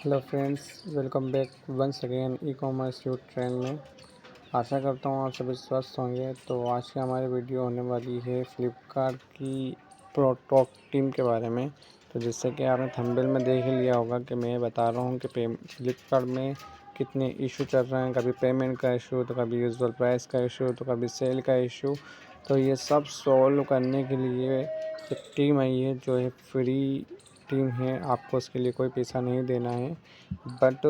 Hello friends, welcome back once again e commerce youth trend में। आशा करता हूँ आप सभी स्वस्थ होंगे। तो आज की हमारी वीडियो होने वाली है फ्लिपकार्ट की प्रो टॉप टीम के बारे में। तो जिससे कि आपने थंबनेल में देख ही लिया होगा कि मैं बता रहा हूँ कि फ्लिपकार्ट में कितने इशू चल रहे हैं। कभी पेमेंट का इशू, तो कभी यूजुअल प्राइस का इशू, तो कभी सेल का इशू। तो ये सब सॉल्व करने के लिए एक टीम आई है जो है फ्री टीम है। आपको उसके लिए कोई पैसा नहीं देना है। बट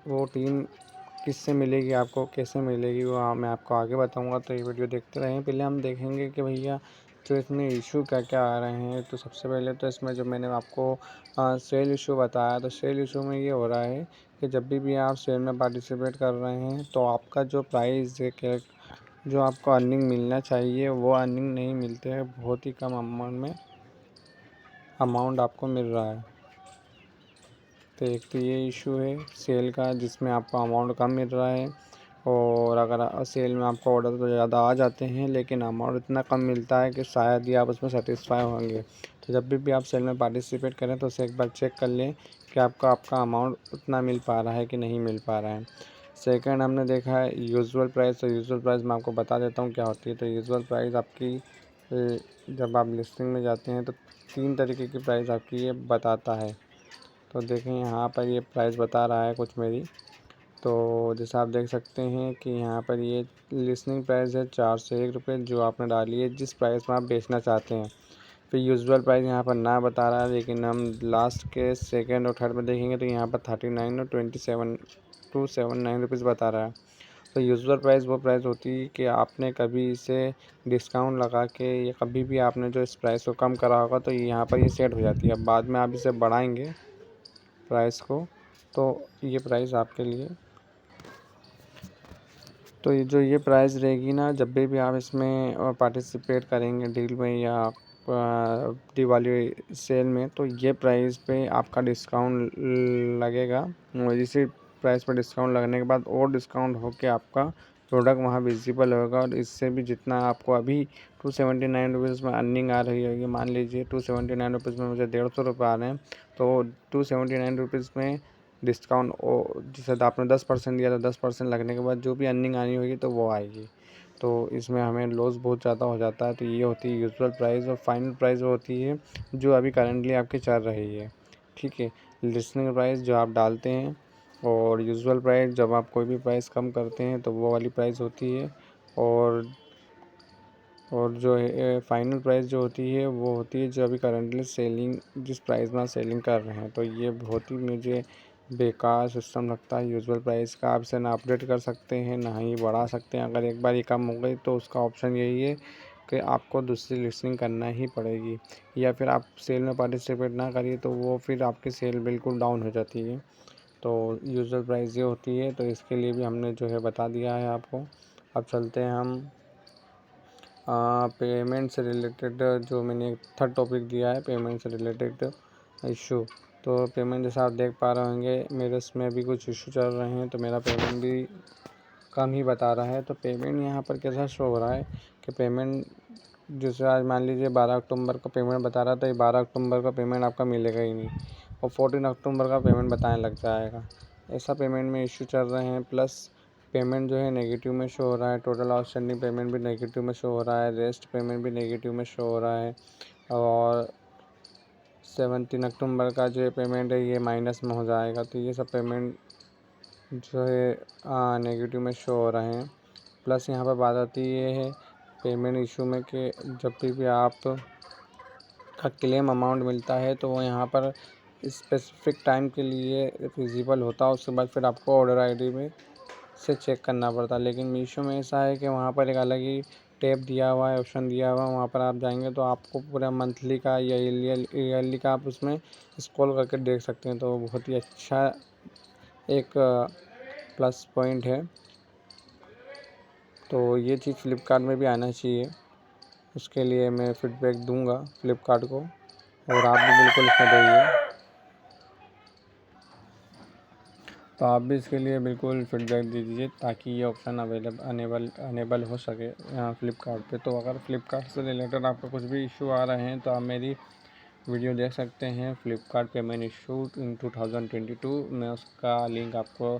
वो टीम किससे मिलेगी, आपको कैसे मिलेगी, वो मैं आपको आगे बताऊंगा। तो ये वीडियो देखते रहें। पहले हम देखेंगे कि भैया जो इसमें इशू क्या क्या आ रहे हैं। तो सबसे पहले तो इसमें जो मैंने आपको सेल इशू बताया, तो सेल इशू में ये हो रहा है कि जब भी आप सेल में पार्टिसिपेट कर रहे हैं तो आपका जो प्राइस है, जो आपको अर्निंग मिलना चाहिए वो अर्निंग नहीं मिलते हैं। बहुत ही कम अमाउंट आपको मिल रहा है। तो एक तो ये इशू है सेल का, जिसमें आपको अमाउंट कम मिल रहा है। और अगर सेल में आपको ऑर्डर तो ज़्यादा आ जाते हैं, लेकिन अमाउंट इतना कम मिलता है कि शायद ही आप उसमें सेटिस्फाई होंगे। तो जब भी आप सेल में पार्टिसिपेट करें तो उसे एक बार चेक कर लें कि आपका अमाउंट उतना मिल पा रहा है कि नहीं मिल पा रहा है। सेकंड हमने देखा है यूजुअल प्राइस। तो यूजुअल प्राइस मैं आपको बता देता हूँ क्या होती है। तो यूजुअल प्राइस आपकी जब आप लिस्टिंग में जाते हैं तो 3 तरीके की प्राइस आपकी ये बताता है। तो देखें यहाँ पर ये प्राइस बता रहा है कुछ मेरी। तो जैसे आप देख सकते हैं कि यहाँ पर ये लिस्टिंग प्राइस है 401 रुपये, जो आपने डाली है जिस प्राइस में आप बेचना चाहते हैं। फिर यूजुअल प्राइस यहाँ पर ना बता रहा है, लेकिन हम लास्ट के सेकंड और थर्ड में देखेंगे तो यहाँ पर 39 और 279 रुपीज़ बता रहा है। तो यूजुअल प्राइस वो प्राइस होती है कि आपने कभी इसे डिस्काउंट लगा के या कभी भी आपने जो इस प्राइस को कम करा होगा तो यहाँ पर ये सेट हो जाती है। अब बाद में आप इसे बढ़ाएंगे प्राइस को, तो ये प्राइस आपके लिए, तो ये प्राइस रहेगी ना, जब भी आप इसमें पार्टिसिपेट करेंगे डील में या दिवाली सेल में, तो ये प्राइस पे आपका डिस्काउंट लगेगा। और इसी प्राइस पर डिस्काउंट लगने के बाद और डिस्काउंट होके आपका प्रोडक्ट वहाँ विजिबल होगा। और इससे भी जितना आपको अभी 279 रुपीज़ में अर्निंग आ रही होगी, मान लीजिए 279 रुपीज़ में मुझे 150 रुपये आ रहे हैं, तो 279 रुपीज़ में डिस्काउंट जैसे आपने 10% दिया तो 10% लगने के बाद जो भी अर्निंग आनी होगी तो वो आएगी। तो इसमें हमें लॉस बहुत ज़्यादा हो जाता है। तो ये होती है यूजुअल प्राइस। और फाइनल प्राइस वो होती है जो अभी करंटली आपकी चल रही है। ठीक है, लिस्टिंग प्राइस जो आप डालते हैं, और यूजुअल प्राइस जब आप कोई भी प्राइस कम करते हैं तो वो वाली प्राइस होती है। और जो है फाइनल प्राइस जो होती है वो होती है जो अभी करंटली सेलिंग, जिस प्राइस में आप सेलिंग कर रहे हैं। तो ये बहुत ही मुझे बेकार सिस्टम लगता है यूजुअल प्राइस का। आप इसे ना अपडेट कर सकते हैं ना ही बढ़ा सकते हैं। अगर एक बार ये कम हो गई तो उसका ऑप्शन यही है कि आपको दूसरी लिस्टिंग करना ही पड़ेगी, या फिर आप सेल में पार्टिसिपेट ना करिए तो वो फिर आपकी सेल बिल्कुल डाउन हो जाती है। तो यूजुअल प्राइस ये होती है। तो इसके लिए भी हमने जो है बता दिया है आपको। अब चलते हैं हम पेमेंट से रिलेटेड, जो मैंने एक थर्ड टॉपिक दिया है पेमेंट से रिलेटेड इशू। तो पेमेंट जैसा आप देख पा रहे होंगे मेरे इसमें भी कुछ इशू चल रहे हैं, तो मेरा पेमेंट भी कम ही बता रहा है। तो पेमेंट यहाँ पर कैसा शो हो रहा है कि पेमेंट जैसे आज मान लीजिए 12 अक्टूबर का पेमेंट बता रहा था, ये 12 अक्टूबर का पेमेंट आपका मिलेगा ही नहीं, और 14 अक्टूबर का पेमेंट बताने लग जाएगा। ऐसा पेमेंट में इशू चल रहे हैं। प्लस पेमेंट जो है नेगेटिव में शो हो रहा है। टोटल आउटस्टैंडिंग पेमेंट भी नेगेटिव में शो हो रहा है। रेस्ट पेमेंट भी नेगेटिव में शो हो रहा है। और 17 अक्टूबर का जो पेमेंट है ये माइनस में हो जाएगा। तो ये सब पेमेंट जो है नेगेटिव में शो हो रहे हैं। प्लस यहाँ पर बात आती ये है पेमेंट इशू में कि जब भी आप का क्लेम अमाउंट मिलता है तो वो यहाँ पर स्पेसिफिक टाइम के लिए विजिबल होता है। उसके बाद फिर आपको ऑर्डर आईडी में से चेक करना पड़ता है। लेकिन मीशो में ऐसा है कि वहाँ पर एक अलग ही टैब दिया हुआ है, ऑप्शन दिया हुआ है। वहाँ पर आप जाएंगे तो आपको पूरा मंथली का या ईयरली का आप उसमें स्क्रॉल करके देख सकते हैं। तो बहुत ही अच्छा एक प्लस पॉइंट है। तो ये चीज़ फ़्लिपकार्ट में भी आना चाहिए। उसके लिए मैं फ़ीडबैक दूंगा फ़्लिपकार्ट को, और आप भी बिल्कुल इसमें देइए। तो आप भी इसके लिए बिल्कुल फ़ीडबैक दे दीजिए ताकि ये ऑप्शन अनेबल हो सके फ़्लिपकार्ट पे। तो अगर फ़्लिपकार्ट से रिलेटेड आपका कुछ भी इशू आ रहे हैं तो आप मेरी वीडियो देख सकते हैं फ्लिपकार्ट पेमेंट इशू इन 2022। मैं उसका लिंक आपको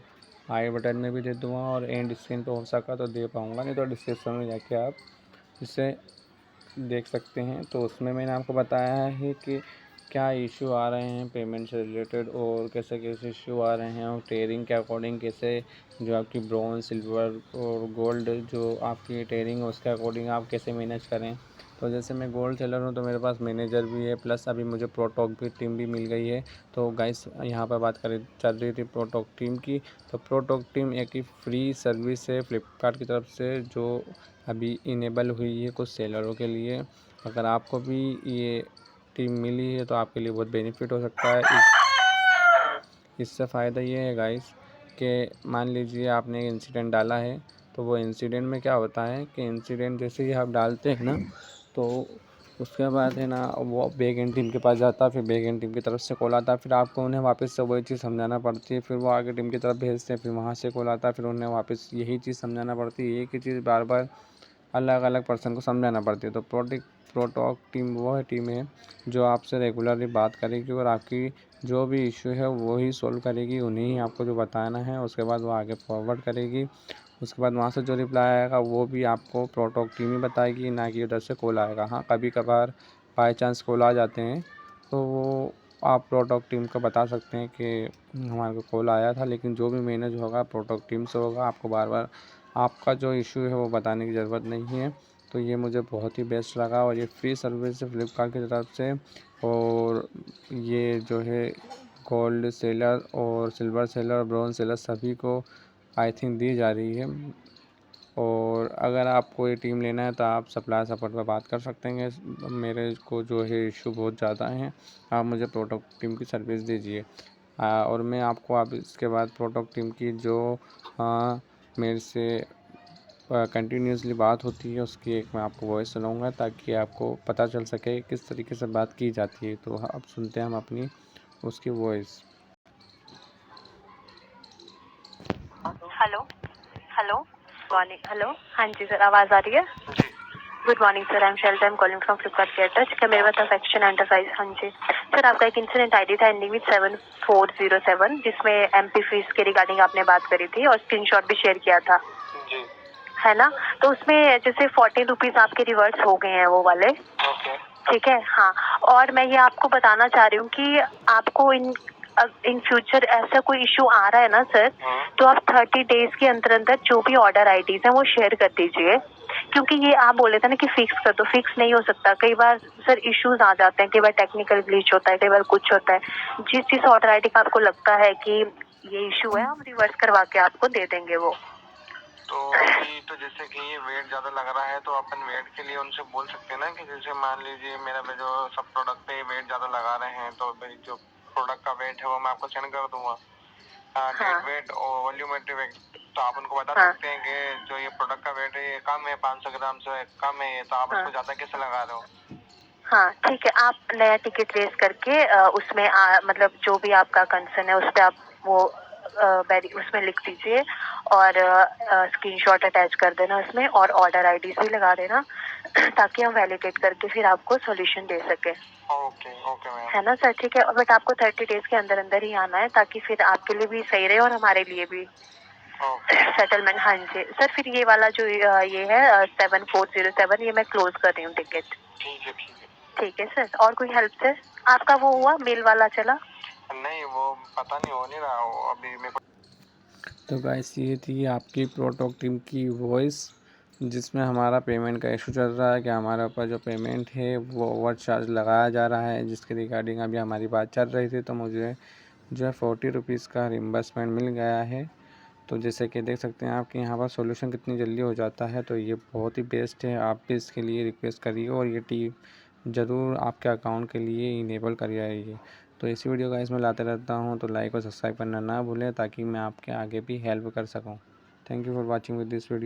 आई बटन में भी दे दूँगा और एंड स्क्रीन पे हो सका तो दे पाऊँगा, नहीं तो डिस्क्रिप्शन में जाके आप इसे देख सकते हैं। तो उसमें मैंने आपको बताया है कि क्या इशू आ रहे हैं पेमेंट से रिलेटेड और कैसे कैसे इशू आ रहे हैं और टेयरिंग के अकॉर्डिंग कैसे जो आपकी ब्रॉन्ज सिल्वर और गोल्ड जो आपकी टेयरिंग है उसके अकॉर्डिंग आप कैसे मैनेज करें। तो जैसे मैं गोल्ड सेलर हूँ तो मेरे पास मैनेजर भी है, प्लस अभी मुझे प्रोटॉक भी टीम भी मिल गई है। तो गाइस यहाँ पर बात करें चल रही थी प्रोटॉक टीम की, तो प्रोटॉक टीम एक ही फ्री सर्विस है फ्लिपकार्ट की तरफ से जो अभी इनेबल हुई है कुछ सेलरों के लिए। अगर आपको भी ये टीम मिली है तो आपके लिए बहुत बेनिफिट हो सकता है। इससे फ़ायदा ये है गाइस कि मान लीजिए आपने एक इंसिडेंट डाला है, तो वो इंसिडेंट में क्या होता है कि इंसिडेंट जैसे ही आप डालते हैं ना, तो उसके बाद है ना वो बैक एंड टीम के पास जाता है, फिर बैक एंड टीम की तरफ से कॉल आता है, फिर आपको उन्हें वापस से वही चीज़ समझाना पड़ती है, फिर वो आगे टीम की तरफ भेजते हैं, फिर वहाँ से कॉल आता है, फिर उन्हें वापस यही चीज़ समझाना पड़ती है। एक ही चीज़ बार बार अलग अलग पर्सन को समझाना पड़ती है। तो प्रोटॉक टीम वो है टीम है जो आपसे रेगुलरली बात करेगी और आपकी जो भी इशू है वो ही सॉल्व करेगी, उन्हें ही आपको जो बताना है उसके बाद वो आगे फॉरवर्ड करेगी। उसके बाद वहाँ से जो रिप्लाई आएगा वो भी आपको प्रोटॉक टीम ही बताएगी, ना कि उधर से कॉल आएगा। हाँ, कभी कभार बाई चांस कॉल आ जाते हैं तो वो आप प्रोटॉक टीम को बता सकते हैं कि हमारे को कॉल आया था, लेकिन जो भी मैनेज होगा प्रोटॉक टीम से होगा। आपको बार बार आपका जो इशू है वो बताने की ज़रूरत नहीं है। तो ये मुझे बहुत ही बेस्ट लगा और ये फ्री सर्विस है फ्लिपकार्ट की तरफ से। और ये जो है गोल्ड सेलर और सिल्वर सेलर ब्रॉन्ज सेलर सभी को आई थिंक दी जा रही है। और अगर आपको ये टीम लेना है तो आप सप्लाई सपोर्ट पर बात कर सकते हैं। मेरे को जो है इशू बहुत ज़्यादा हैं, आप मुझे प्रोडक्ट टीम की सर्विस दीजिए। और मैं आपको अब इसके बाद प्रोडक्ट टीम की जो मेरे से कंटिन्यूसली बात होती है उसकी एक मैं आपको वॉइस सुनाऊंगा ताकि आपको पता चल सके किस तरीके से बात की जाती है। तो अब सुनते हैं हम अपनी उसकी voice. Hello hello morning. Hello, हाँ जी सर, आवाज़ आ रही है? Good morning sir, I am Shailaja, I am calling from Flipkart care touch. क्या मेरे पास अफेक्शन एंटरप्राइज? हाँ जी सर, आपका एक इंसिडेंट आईडी था एंडिंग विद 7407 जिसमें एमपी फीस के रिगार्डिंग आपने बात करी थी और स्क्रीनशॉट भी शेयर किया था, जी। है ना? तो उसमें जैसे 14 रुपीज़ आपके रिवर्स हो गए हैं वो वाले, ओके। ठीक है? हाँ, और मैं ये आपको बताना चाह रही हूँ कि आपको इन फ्यूचर ऐसा कोई इशू आ रहा है ना सर, तो आप 30 डेज के अंदर अंदर जो भी ऑर्डर आईडीज हैं वो शेयर कर दीजिए, क्योंकि ये आप बोले थे ना कि फिक्स कर दो, फिक्स नहीं हो सकता। कई बार सर इश्यूज आ जाते हैं, कई बार टेक्निकल ग्लिच होता है, कई बार कुछ होता है। जिस जिस ऑर्डर आईडी का आपको लगता है कि ये इशू है, हम रिवर्स करवा के आपको दे देंगे वो। तो अभी तो जैसे कि ये वेट ज़्यादा लग रहा है तो अपन वेट के लिए उनसे बोल सकते हैं ना कि जैसे मान लीजिए मेरा पे जो सब प्रोडक्ट पे वेट ज़्यादा लगा रहे हैं तो मेरी जो प्रोडक्ट का वेट है वो मैं आपको सेंड कर दूंगा, डेट वेट और वॉल्यूमेट्री वेट। तो आप उनको बता सकते हैं कि जो ये प्रोडक्ट का वेट है ये कम है, 500 ग्राम से कम है, तो आप उसको ज़्यादा कैसे लगा रहे हो? हाँ ठीक है, आप नया टिकट रेस करके उसमें मतलब जो भी आपका कंसर्न है उस पर आप वो उसमें लिख दीजिए और स्क्रीनशॉट अटैच कर देना उसमें और ऑर्डर आईडी भी लगा देना ताकि हम वैलिडेट करके फिर आपको सॉल्यूशन दे सके। Okay okay ma'am. है ना सर? ठीक है, बट आपको 30 डेज के अंदर अंदर ही आना है ताकि फिर आपके लिए भी सही रहे और हमारे लिए भी सेटलमेंट। हाँ जी सर, फिर ये वाला जो ये है 7407 ये मैं क्लोज कर रही हूँ टिकट। ठीक है ठीक है। ठीक है सर, और कोई हेल्प सर? आपका वो हुआ मेल वाला चला? नहीं, वो पता नहीं हो नहीं रहा अभी मेरे को। तो गाइस ये थी आपकी प्रोटॉक टीम की वॉइस जिसमें हमारा पेमेंट का इशू चल रहा है कि हमारे ऊपर जो पेमेंट है वो ओवर चार्ज लगाया जा रहा है, जिसके रिगार्डिंग अभी हमारी बात चल रही थी। तो मुझे जो है 40 रुपीज़ का रिम्बर्समेंट मिल गया है। तो जैसे कि देख सकते हैं आपके यहाँ पर सॉल्यूशन कितनी जल्दी हो जाता है, तो ये बहुत ही बेस्ट है। आप भी इसके लिए रिक्वेस्ट करिए और ये टीम ज़रूर आपके अकाउंट के लिए इनेबल कर जाएगी। तो इसी वीडियो का इसमें लाते रहता हूँ, तो लाइक और सब्सक्राइब करना ना भूलें ताकि मैं आपके आगे भी हेल्प कर सकूँ। Thank you for watching with this video.